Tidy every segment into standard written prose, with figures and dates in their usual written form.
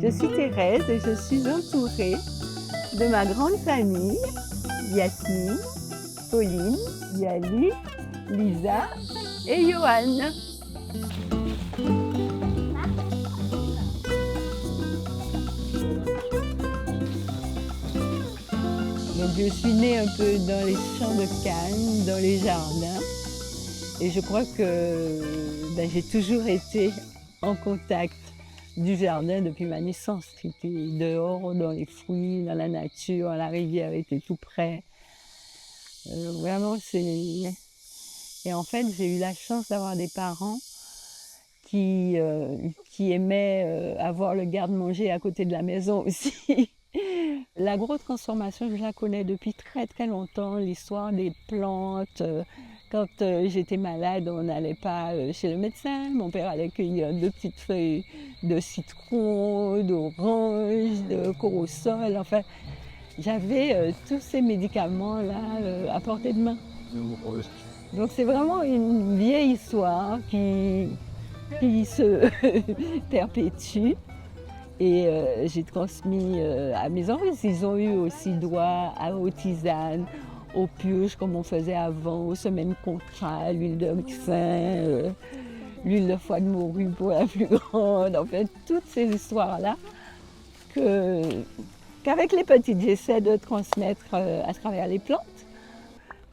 Je suis Thérèse et je suis entourée de ma grande famille, Yasmine, Pauline, Yali, Lisa et Johan. Donc je suis née un peu dans les champs de Cannes, dans les jardins. Et je crois que j'ai toujours été en contact du jardin depuis ma naissance. J'étais dehors, dans les fruits, dans la nature, la rivière était tout près. Vraiment, c'est... Et en fait, j'ai eu la chance d'avoir des parents qui aimaient avoir le garde-manger à côté de la maison aussi. L'agrotransformation, je la connais depuis très très longtemps, l'histoire des plantes. Quand j'étais malade, on n'allait pas chez le médecin. Mon père allait cueillir 2 petites feuilles de citron, d'orange, de corosol. Enfin, j'avais tous ces médicaments-là à portée de main. Donc c'est vraiment une vieille histoire qui se perpétue. Et j'ai transmis à mes enfants. Ils ont eu aussi droit aux tisanes, aux purges comme on faisait avant, aux semaines contrats, l'huile de ricin, l'huile de foie de morue pour la plus grande. En fait, toutes ces histoires-là qu'avec les petites, j'essaie de transmettre à travers les plantes.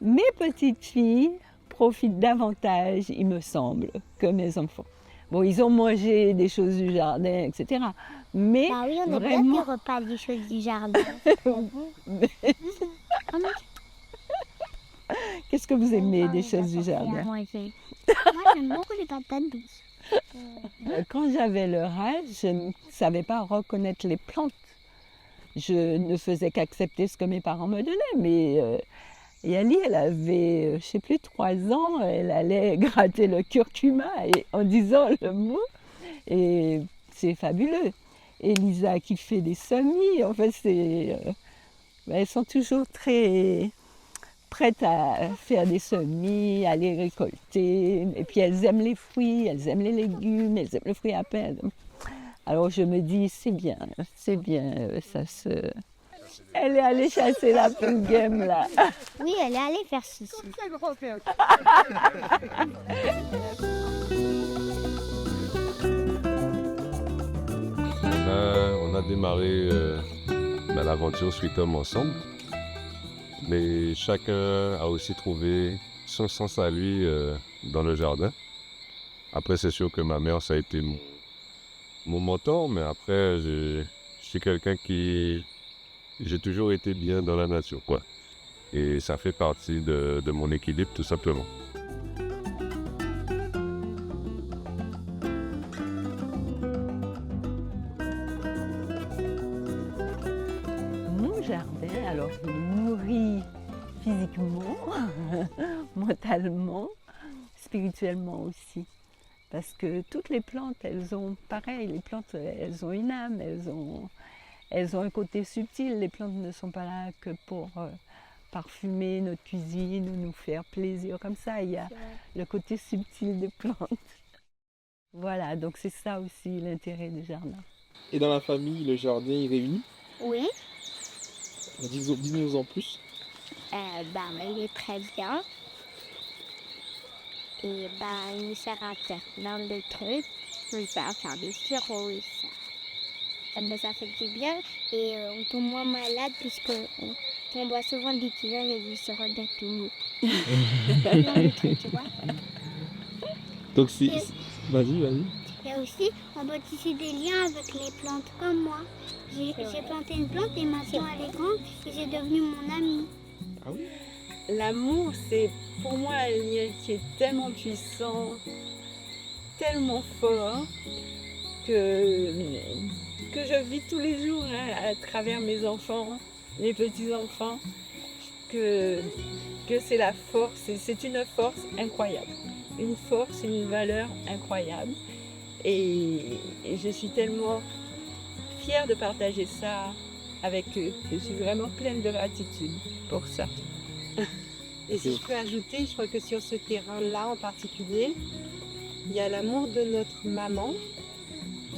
Mes petites filles profitent davantage, il me semble, que mes enfants. Bon, ils ont mangé des choses du jardin, etc. Mais bah oui, on a vraiment... bien des repas des choses du jardin. Qu'est-ce que vous aimez des choses du jardin? Moi, j'aime beaucoup les patates douces. Quand j'avais leur âge, je ne savais pas reconnaître les plantes. Je ne faisais qu'accepter ce que mes parents me donnaient. Mais Yali, elle avait, je ne sais plus, 3 ans, elle allait gratter le curcuma en disant le mot. Et c'est fabuleux. Et Lisa qui fait des semis, en fait, elles sont toujours très prêtes à faire des semis, à les récolter. Et puis elles aiment les fruits, elles aiment les légumes, elles aiment le fruit à pain. Alors je me dis, c'est bien, ça se... Elle est allée chasser la game là. Oui, elle est allée faire ceci. On a démarré l'aventure Sweet Home ensemble, mais chacun a aussi trouvé son sens à lui dans le jardin. Après, c'est sûr que ma mère, ça a été mon mentor, mais après, je suis quelqu'un qui... J'ai toujours été bien dans la nature, quoi. Et ça fait partie de mon équilibre, tout simplement. Mon jardin, alors, il nourrit physiquement, mentalement, spirituellement aussi. Parce que toutes les plantes, elles ont pareil, les plantes, elles ont une âme, elles ont un côté subtil. Les plantes ne sont pas là que pour parfumer notre cuisine ou nous faire plaisir comme ça. Il y a le côté subtil des plantes. Voilà, donc c'est ça aussi l'intérêt du jardin. Et dans la famille, le jardin, il réunit? Oui. Dis-nous en plus. Il est très bien. Et il nous sert à faire plein de trucs. Il nous sert à faire des sirops. Ça fait du bien et on tombe moins malade puisque on boit souvent des tisanes et du sirop d'épineux. Tu vois. Donc si... Vas-y. Et aussi, on peut tisser des liens avec les plantes comme moi. J'ai planté une plante et maintenant elle est grande et c'est devenu mon amie. Ah oui? L'amour, c'est pour moi un lien qui est tellement puissant, tellement fort, que je vis tous les jours à travers mes enfants, mes petits-enfants, que c'est la force, c'est une force incroyable. Une force, une valeur incroyable. Et je suis tellement fière de partager ça avec eux. Je suis vraiment pleine de gratitude pour ça. Et si je peux ajouter, je crois que sur ce terrain-là en particulier, il y a l'amour de notre maman,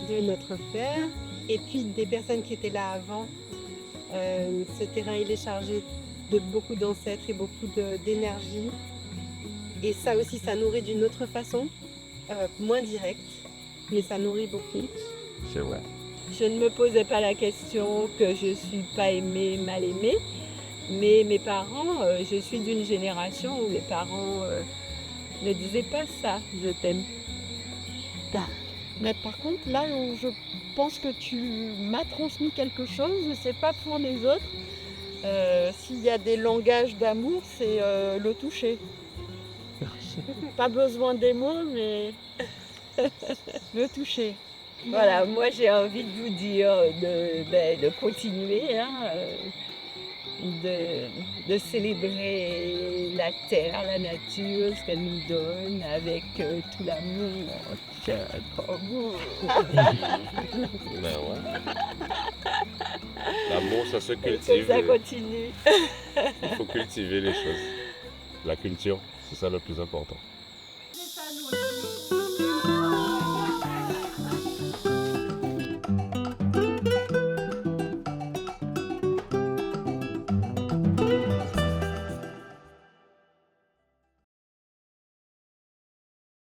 de notre père Et puis des personnes qui étaient là avant. Ce terrain, il est chargé de beaucoup d'ancêtres et beaucoup d'énergie. Et ça aussi, ça nourrit d'une autre façon, moins directe, mais ça nourrit beaucoup. C'est vrai. Je ne me posais pas la question que je ne suis pas aimée, mal aimée, mais mes parents, je suis d'une génération où les parents ne disaient pas ça, je t'aime. Mais par contre, là, je pense que tu m'as transmis quelque chose, c'est pas pour les autres. S'il y a des langages d'amour, c'est le toucher. Pas besoin des mots, mais le toucher. Voilà, moi j'ai envie de vous dire de continuer, hein, de célébrer la terre, la nature, ce qu'elle nous donne avec tout l'amour pour vous. Ben ouais. L'amour, ça se Et que cultive. ça continue. Il faut cultiver les choses. La culture, c'est ça le plus important.